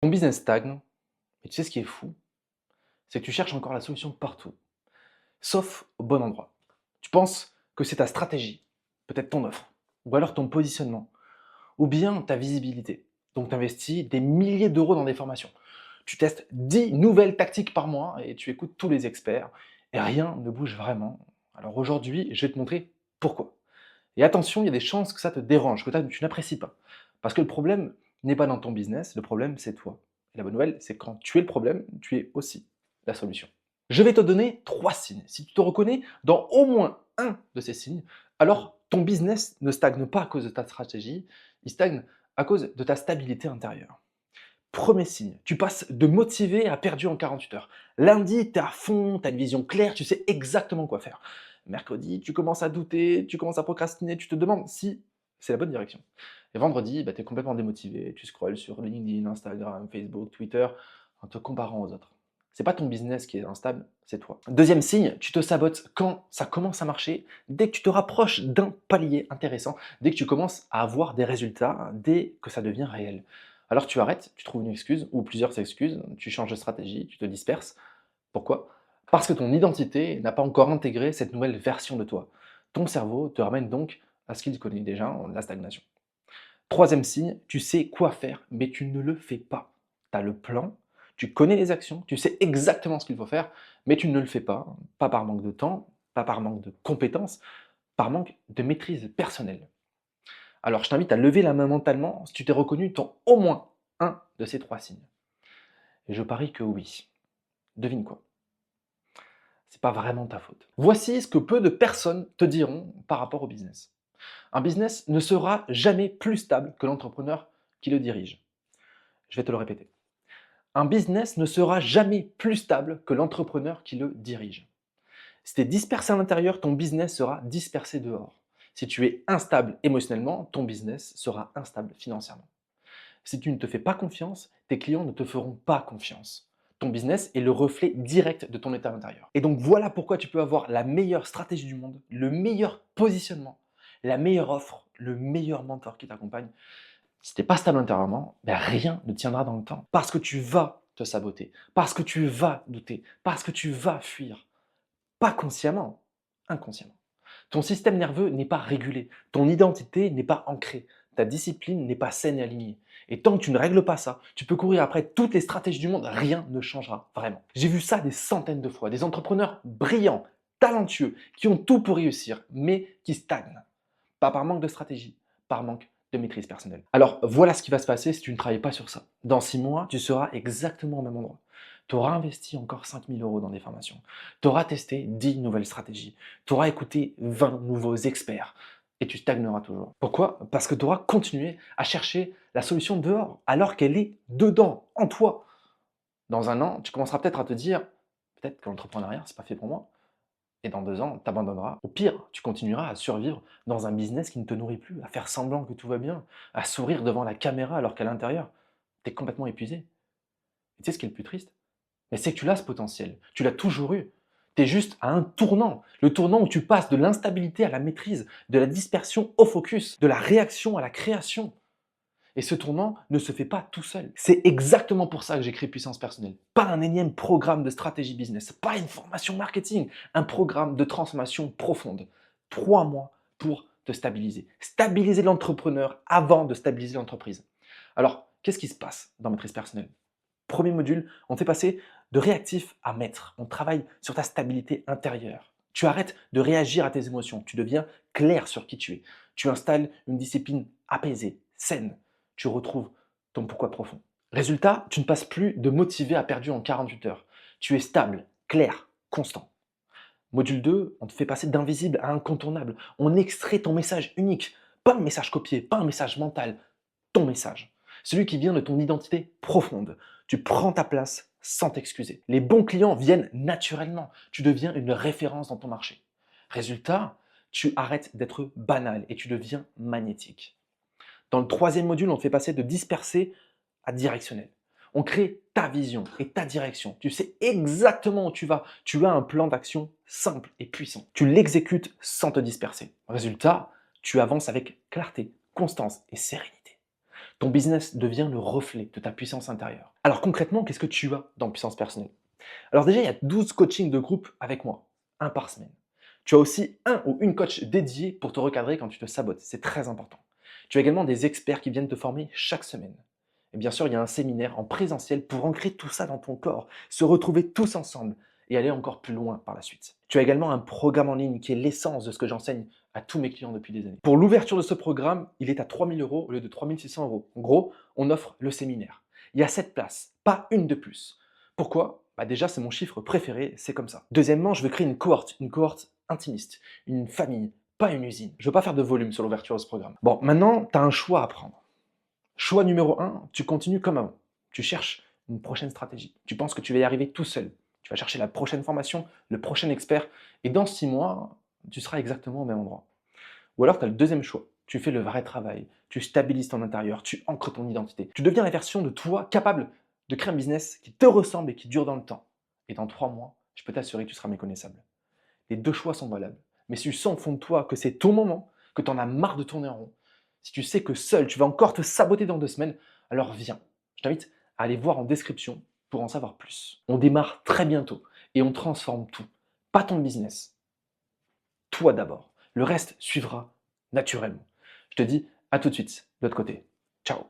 Ton business stagne, et tu sais ce qui est fou? C'est que tu cherches encore la solution partout, sauf au bon endroit. Tu penses que c'est ta stratégie, peut-être ton offre, ou alors ton positionnement, ou bien ta visibilité. Donc tu investis des milliers d'euros dans des formations. Tu testes 10 nouvelles tactiques par mois et tu écoutes tous les experts et rien ne bouge vraiment. Alors aujourd'hui, je vais te montrer pourquoi. Et attention, il y a des chances que ça te dérange, que tu n'apprécies pas. Parce que le problème n'est pas dans ton business, le problème c'est toi. Et la bonne nouvelle, c'est que quand tu es le problème, tu es aussi la solution. Je vais te donner 3 signes. Si tu te reconnais dans au moins un de ces signes, alors ton business ne stagne pas à cause de ta stratégie, il stagne à cause de ta stabilité intérieure. Premier signe, tu passes de motivé à perdu en 48 heures. Lundi, tu es à fond, tu as une vision claire, tu sais exactement quoi faire. Mercredi, tu commences à douter, tu commences à procrastiner, tu te demandes si c'est la bonne direction. Et vendredi, tu es complètement démotivé, tu scrolles sur LinkedIn, Instagram, Facebook, Twitter, en te comparant aux autres. C'est pas ton business qui est instable, c'est toi. Deuxième signe, tu te sabotes quand ça commence à marcher, dès que tu te rapproches d'un palier intéressant, dès que tu commences à avoir des résultats, dès que ça devient réel. Alors tu arrêtes, tu trouves une excuse ou plusieurs excuses, tu changes de stratégie, tu te disperses. Pourquoi? Parce que ton identité n'a pas encore intégré cette nouvelle version de toi. Ton cerveau te ramène donc à ce qu'il connaît déjà, la stagnation. Troisième signe, tu sais quoi faire, mais tu ne le fais pas. Tu as le plan, tu connais les actions, tu sais exactement ce qu'il faut faire, mais tu ne le fais pas. Pas par manque de temps, pas par manque de compétences, par manque de maîtrise personnelle. Alors je t'invite à lever la main mentalement si tu t'es reconnu dans au moins un de ces 3 signes. Et je parie que oui. Devine quoi? C'est pas vraiment ta faute. Voici ce que peu de personnes te diront par rapport au business. Un business ne sera jamais plus stable que l'entrepreneur qui le dirige. Je vais te le répéter. Un business ne sera jamais plus stable que l'entrepreneur qui le dirige. Si tu es dispersé à l'intérieur, ton business sera dispersé dehors. Si tu es instable émotionnellement, ton business sera instable financièrement. Si tu ne te fais pas confiance, tes clients ne te feront pas confiance. Ton business est le reflet direct de ton état intérieur. Et donc voilà pourquoi tu peux avoir la meilleure stratégie du monde, le meilleur positionnement, la meilleure offre, le meilleur mentor qui t'accompagne. Si tu n'es pas stable intérieurement, ben rien ne tiendra dans le temps. Parce que tu vas te saboter, parce que tu vas douter, parce que tu vas fuir. Pas consciemment, inconsciemment. Ton système nerveux n'est pas régulé, ton identité n'est pas ancrée, ta discipline n'est pas saine et alignée. Et tant que tu ne règles pas ça, tu peux courir après toutes les stratégies du monde, rien ne changera vraiment. J'ai vu ça des centaines de fois, des entrepreneurs brillants, talentueux, qui ont tout pour réussir, mais qui stagnent. Pas par manque de stratégie, par manque de maîtrise personnelle. Alors voilà ce qui va se passer si tu ne travailles pas sur ça. Dans 6 mois, tu seras exactement au même endroit. Tu auras investi encore 5 000 euros dans des formations. Tu auras testé 10 nouvelles stratégies. Tu auras écouté 20 nouveaux experts. Et tu stagneras toujours. Pourquoi? Parce que tu auras continué à chercher la solution dehors, alors qu'elle est dedans, en toi. Dans un an, tu commenceras peut-être à te dire, peut-être que l'entrepreneuriat, c'est pas fait pour moi. Et dans 2 ans, tu abandonneras. Au pire, tu continueras à survivre dans un business qui ne te nourrit plus, à faire semblant que tout va bien, à sourire devant la caméra alors qu'à l'intérieur, tu es complètement épuisé. Et tu sais ce qui est le plus triste? Mais c'est que tu l'as ce potentiel, tu l'as toujours eu. Tu es juste à un tournant, le tournant où tu passes de l'instabilité à la maîtrise, de la dispersion au focus, de la réaction à la création. Et ce tournant ne se fait pas tout seul. C'est exactement pour ça que j'ai créé Puissance Personnelle. Pas un énième programme de stratégie business, pas une formation marketing, un programme de transformation profonde. 3 mois pour te stabiliser. Stabiliser l'entrepreneur avant de stabiliser l'entreprise. Alors, qu'est-ce qui se passe dans Maîtrise Personnelle? Premier module, on te fait passer de réactif à maître. On travaille sur ta stabilité intérieure. Tu arrêtes de réagir à tes émotions. Tu deviens clair sur qui tu es. Tu installes une discipline apaisée, saine. Tu retrouves ton pourquoi profond. Résultat, tu ne passes plus de motivé à perdu en 48 heures. Tu es stable, clair, constant. Module 2, on te fait passer d'invisible à incontournable. On extrait ton message unique. Pas un message copié, pas un message mental. Ton message. Celui qui vient de ton identité profonde. Tu prends ta place sans t'excuser. Les bons clients viennent naturellement. Tu deviens une référence dans ton marché. Résultat, tu arrêtes d'être banal et tu deviens magnétique. Dans le troisième module, on te fait passer de dispersé à directionnel. On crée ta vision et ta direction. Tu sais exactement où tu vas. Tu as un plan d'action simple et puissant. Tu l'exécutes sans te disperser. Résultat, tu avances avec clarté, constance et sérénité. Ton business devient le reflet de ta puissance intérieure. Alors concrètement, qu'est-ce que tu as dans puissance personnelle? Alors déjà, il y a 12 coachings de groupe avec moi, un par semaine. Tu as aussi un ou une coach dédiée pour te recadrer quand tu te sabotes, c'est très important. Tu as également des experts qui viennent te former chaque semaine. Et bien sûr, il y a un séminaire en présentiel pour ancrer tout ça dans ton corps, se retrouver tous ensemble et aller encore plus loin par la suite. Tu as également un programme en ligne qui est l'essence de ce que j'enseigne à tous mes clients depuis des années. Pour l'ouverture de ce programme, il est à 3 000 € au lieu de 3 600 €. En gros, on offre le séminaire. Il y a 7 places, pas une de plus. Pourquoi? Bah déjà, c'est mon chiffre préféré, c'est comme ça. Deuxièmement, je veux créer une cohorte intimiste, une famille, pas une usine. Je veux pas faire de volume sur l'ouverture de ce programme. Bon, maintenant, tu as un choix à prendre. Choix numéro un, tu continues comme avant. Tu cherches une prochaine stratégie. Tu penses que tu vas y arriver tout seul. Tu vas chercher la prochaine formation, le prochain expert, et dans 6 mois, tu seras exactement au même endroit. Ou alors, tu as le deuxième choix. Tu fais le vrai travail, tu stabilises ton intérieur, tu ancres ton identité. Tu deviens la version de toi capable de créer un business qui te ressemble et qui dure dans le temps. Et dans 3 mois, je peux t'assurer que tu seras méconnaissable. Les deux choix sont valables. Mais si tu sens au fond de toi que c'est ton moment, que tu en as marre de tourner en rond, si tu sais que seul tu vas encore te saboter dans 2 semaines, alors viens. Je t'invite à aller voir en description pour en savoir plus. On démarre très bientôt et on transforme tout. Pas ton business, toi d'abord. Le reste suivra naturellement. Je te dis à tout de suite de l'autre côté. Ciao.